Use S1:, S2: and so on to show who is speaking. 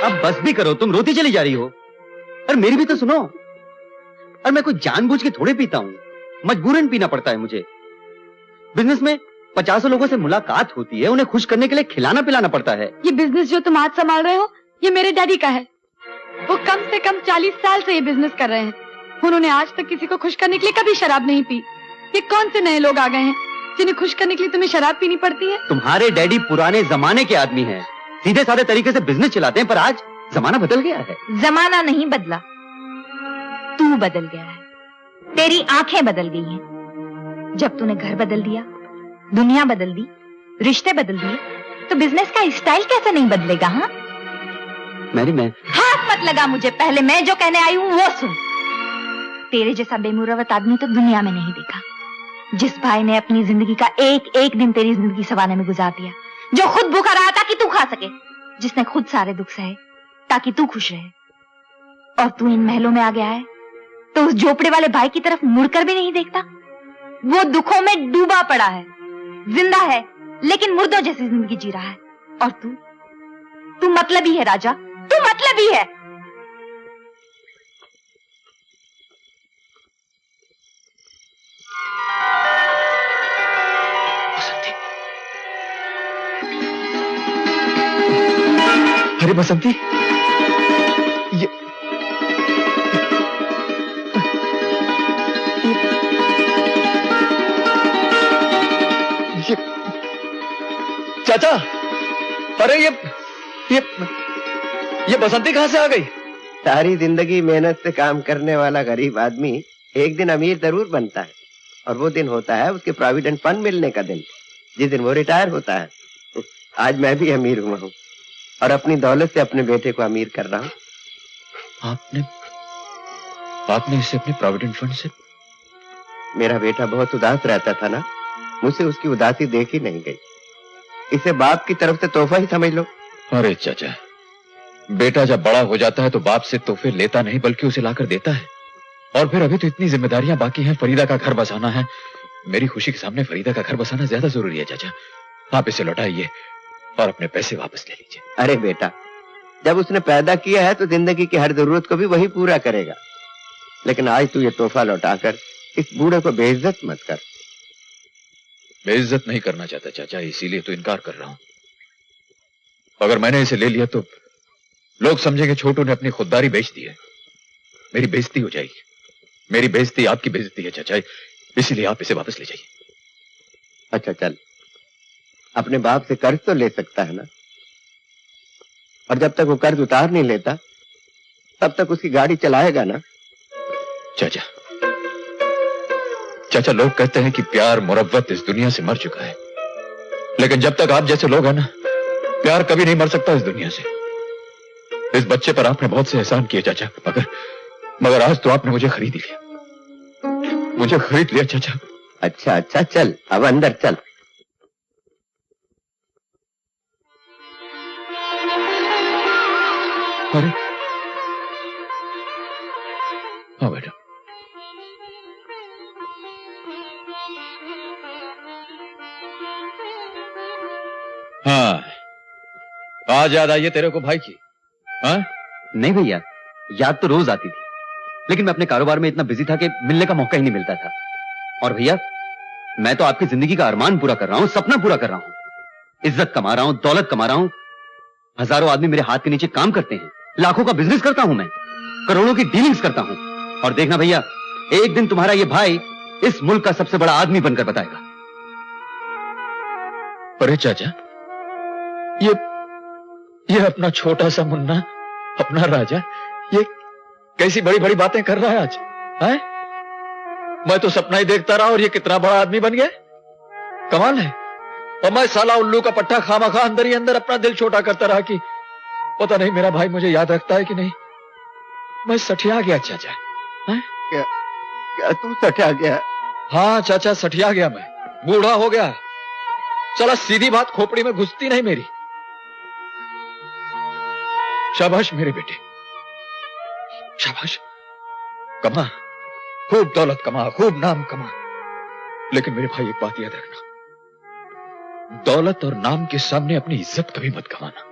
S1: अब बस भी करो, तुम रोती चली जा रही हो। और मेरी भी तो सुनो। और मैं कोई जानबूझ के थोड़े पीता हूँ, मजबूरन पीना पड़ता है मुझे। बिजनेस में 50 लोगों से मुलाकात होती है, उन्हें खुश करने के लिए खिलाना पिलाना पड़ता है।
S2: ये बिजनेस जो तुम आज संभाल रहे हो, ये मेरे डैडी का है। वो कम से कम 40 साल से ये बिजनेस कर रहे हैं। उन्होंने आज तक किसी को खुश करने के लिए कभी शराब नहीं पी। ये कौन से नए लोग आ गए हैं जिन्हें खुश करने के लिए तुम्हें शराब पीनी पड़ती है?
S1: तुम्हारे डैडी पुराने जमाने के आदमी हैं, सीधे साधे तरीके से बिजनेस चलाते हैं, पर आज जमाना बदल गया है।
S3: जमाना नहीं बदला, तू बदल गया है। तेरी आंखें बदल गई हैं। जब तूने घर बदल दिया, दुनिया बदल दी, रिश्ते बदल दिए, तो बिजनेस का स्टाइल कैसे नहीं बदलेगा? हाँ
S1: मैरी, मैं
S3: हाथ मत लगा मुझे, पहले मैं जो कहने आई हूँ वो सुन। तेरे जैसा बेमुरवत आदमी तो दुनिया में नहीं देखा। जिस भाई ने अपनी जिंदगी का एक एक दिन तेरी जिंदगी संवारने में गुजार दिया, जो खुद भूखा रहा ताकि तू खा सके, जिसने खुद सारे दुख सहे ताकि तू खुश रहे। और तू इन महलों में आ गया है तो उस झोपड़े वाले भाई की तरफ मुड़कर भी नहीं देखता। वो दुखों में डूबा पड़ा है, जिंदा है लेकिन मुर्दों जैसी जिंदगी जी रहा है। और तू मतलबी है राजा, तू मतलबी है।
S1: अरे बसंती,
S4: चाचा, अरे ये बसंती कहां से आ गई?
S5: सारी जिंदगी मेहनत से काम करने वाला गरीब आदमी एक दिन अमीर जरूर बनता है, और वो दिन होता है उसके प्रोविडेंट फंड मिलने का दिन, जिस दिन वो रिटायर होता है। आज मैं भी अमीर हुआ हूँ और अपनी दौलत से अपने बेटे को अमीर कर रहा हूँ।
S4: आपने इसे अपने प्रोविडेंट फंड से?
S5: मेरा बेटा बहुत उदास रहता था ना, मुझसे उसकी उदासी देखी नहीं गई। इसे बाप की तरफ से तोहफा ही समझ लो।
S4: अरे चाचा, बेटा जब बड़ा हो जाता है तो बाप से तोहफे लेता नहीं बल्कि उसे लाकर देता है। और फिर अभी तो इतनी जिम्मेदारियां बाकी हैं, फरीदा का घर बसाना है। मेरी खुशी के सामने फरीदा का घर बसाना ज्यादा जरूरी है। चाचा, आप इसे लौटाइए और अपने पैसे वापस ले लीजिए।
S5: अरे बेटा, जब उसने पैदा किया है तो जिंदगी की हर जरूरत को भी वही पूरा करेगा। लेकिन आज तू ये तोहफा लौटाकर इस बूढ़े को बेइज्जत मत कर।
S4: बेइज्जत नहीं करना चाहता चाचा, इसीलिए तो इनकार कर रहा हूं। अगर मैंने इसे ले लिया तो लोग समझेंगे छोटू ने अपनी खुददारी बेच दी है। मेरी बेइज्जती हो जाएगी। मेरी बेइज्जती आपकी बेइज्जती है चाचा, इसीलिए आप इसे वापस ले जाइए।
S5: अच्छा चल, अपने बाप से कर्ज तो ले सकता है ना, और जब तक वो कर्ज उतार नहीं लेता तब तक उसकी गाड़ी चलाएगा ना।
S4: चाचा, लोग कहते हैं कि प्यार मुरव्वत इस दुनिया से मर चुका है, लेकिन जब तक आप जैसे लोग हैं ना, प्यार कभी नहीं मर सकता इस दुनिया से। इस बच्चे पर आपने बहुत से एहसान किए चाचा, मगर आज तो आपने मुझे खरीद लिया। मुझे खरीद लिया चाचा।
S5: अच्छा चल, अब अंदर चल।
S4: अरे हाँ बेटा, हाँ आज याद आई है तेरे को भाई की? हाँ?
S1: नहीं भैया, याद तो रोज आती थी, लेकिन मैं अपने कारोबार में इतना बिजी था कि मिलने का मौका ही नहीं मिलता था। और भैया, मैं तो आपकी जिंदगी का अरमान पूरा कर रहा हूं, सपना पूरा कर रहा हूं। इज्जत कमा रहा हूं, दौलत कमा रहा हूं। हजारों आदमी मेरे हाथ के नीचे काम करते हैं, लाखों का बिजनेस करता हूं मैं, करोड़ों की डीलिंग्स करता हूं। और देखना भैया, एक दिन तुम्हारा ये भाई इस मुल्क का सबसे बड़ा आदमी बनकर बताएगा।
S4: अरे चाचा, ये अपना छोटा सा मुन्ना, अपना राजा, ये कैसी बड़ी बड़ी बातें कर रहा है आज? है? मैं तो सपना ही देखता रहा और ये कितना बड़ा आदमी बन गया। कमाल है। और मैं साला उल्लू का पट्टा खामखा अंदर ही अंदर अपना दिल छोटा करता रहा कि पता नहीं मेरा भाई मुझे याद रखता है कि नहीं। मैं सठिया गया चाचा।
S5: क्या तू सठिया गया?
S4: हाँ चाचा, सठिया गया मैं, बूढ़ा हो गया। चला सीधी बात खोपड़ी में घुसती नहीं मेरी। शाबाश मेरे बेटे, शाबाश। कमा, खूब दौलत कमा, खूब नाम कमा, लेकिन मेरे भाई एक बात याद रखना, दौलत और नाम के सामने अपनी इज्जत कभी मत गंवाना।